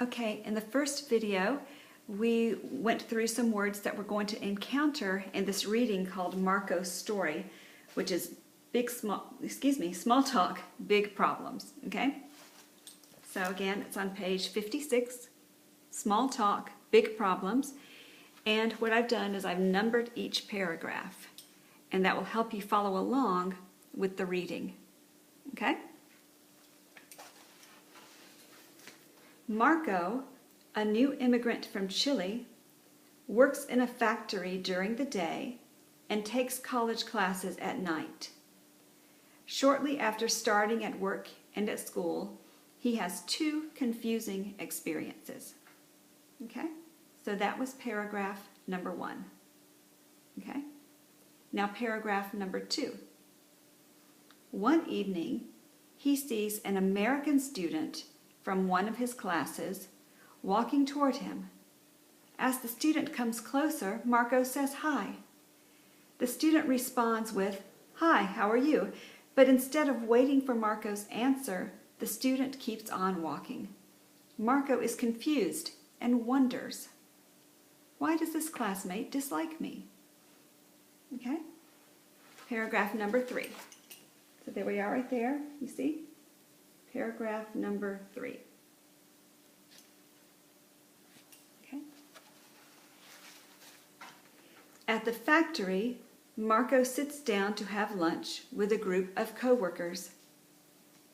Okay, in the first video, we went through some words that we're going to encounter in this reading called Marco's Story, which is small talk, big problems, okay? So again, it's on page 56, small talk, big problems. And what I've done is I've numbered each paragraph, and that will help you follow along with the reading, okay? Marco, a new immigrant from Chile, works in a factory during the day and takes college classes at night. Shortly after starting at work and at school, he has two confusing experiences. Okay? So that was paragraph number 1. Okay? Now paragraph number 2. One evening, he sees an American student from one of his classes walking toward him. As the student comes closer, Marco says hi. The student responds with, "Hi, how are you?" But instead of waiting for Marco's answer, the student keeps on walking. Marco is confused and wonders, why does this classmate dislike me? Okay? Paragraph number 3. So there we are right there, you see? Paragraph number 3. Okay. At the factory, Marco sits down to have lunch with a group of co-workers.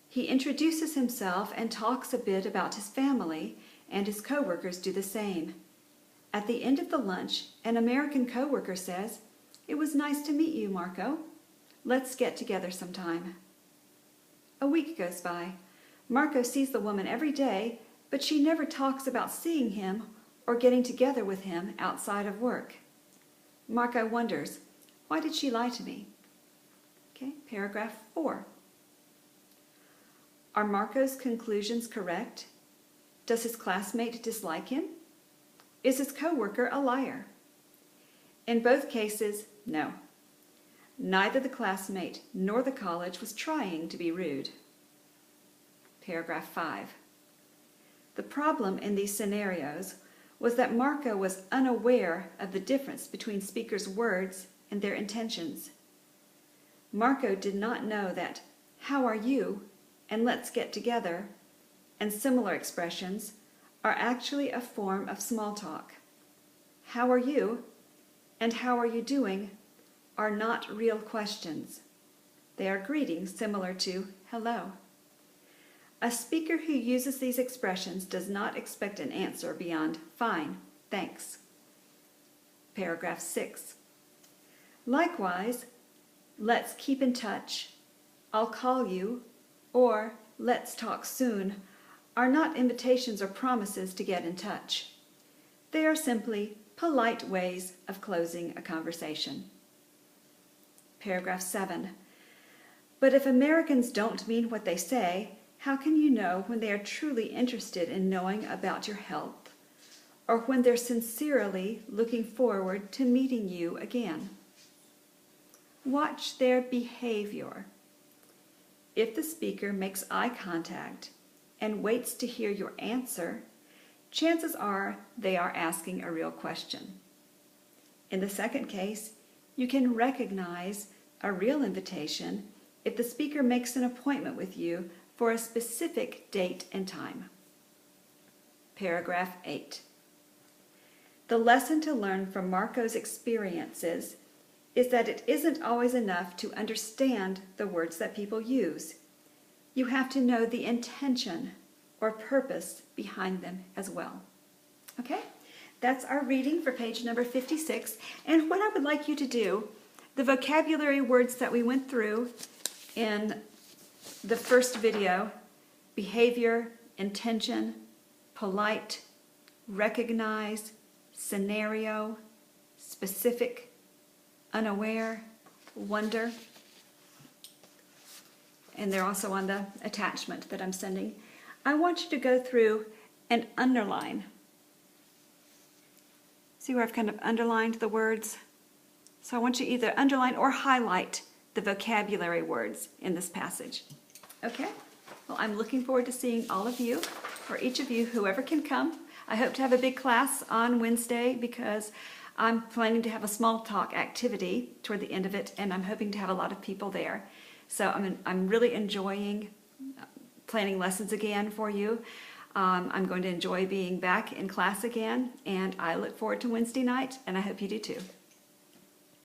He introduces himself and talks a bit about his family, and his co-workers do the same. At the end of the lunch, an American co-worker says, "It was nice to meet you, Marco. Let's get together sometime." A week goes by. Marco sees the woman every day, but she never talks about seeing him or getting together with him outside of work. Marco wonders, why did she lie to me? Okay, paragraph 4. Are Marco's conclusions correct? Does his classmate dislike him? Is his co-worker a liar? In both cases, no. Neither the classmate nor the college was trying to be rude. Paragraph 5. The problem in these scenarios was that Marco was unaware of the difference between speakers' words and their intentions. Marco did not know that "how are you" and "let's get together" and similar expressions are actually a form of small talk. "How are you" and "how are you doing" are not real questions. They are greetings similar to hello. A speaker who uses these expressions does not expect an answer beyond "fine, thanks." Paragraph 6. Likewise, "let's keep in touch," "I'll call you," or "let's talk soon" are not invitations or promises to get in touch. They are simply polite ways of closing a conversation. Paragraph 7. But if Americans don't mean what they say, how can you know when they are truly interested in knowing about your health, or when they're sincerely looking forward to meeting you again? Watch their behavior. If the speaker makes eye contact and waits to hear your answer, chances are they are asking a real question. In the second case, you can recognize a real invitation if the speaker makes an appointment with you for a specific date and time. Paragraph 8. The lesson to learn from Marco's experiences is that it isn't always enough to understand the words that people use. You have to know the intention or purpose behind them as well. Okay? That's our reading for page number 56. And what I would like you to do, the vocabulary words that we went through in the first video: behavior, intention, polite, recognize, scenario, specific, unaware, wonder. And they're also on the attachment that I'm sending. I want you to go through and underline. See where I've kind of underlined the words? So I want you to either underline or highlight the vocabulary words in this passage. Okay? Well, I'm looking forward to seeing all of you for each of you, whoever can come. I hope to have a big class on Wednesday because I'm planning to have a small talk activity toward the end of it, and I'm hoping to have a lot of people there. So I'm really enjoying planning lessons again for you. I'm going to enjoy being back in class again, and I look forward to Wednesday night, and I hope you do too.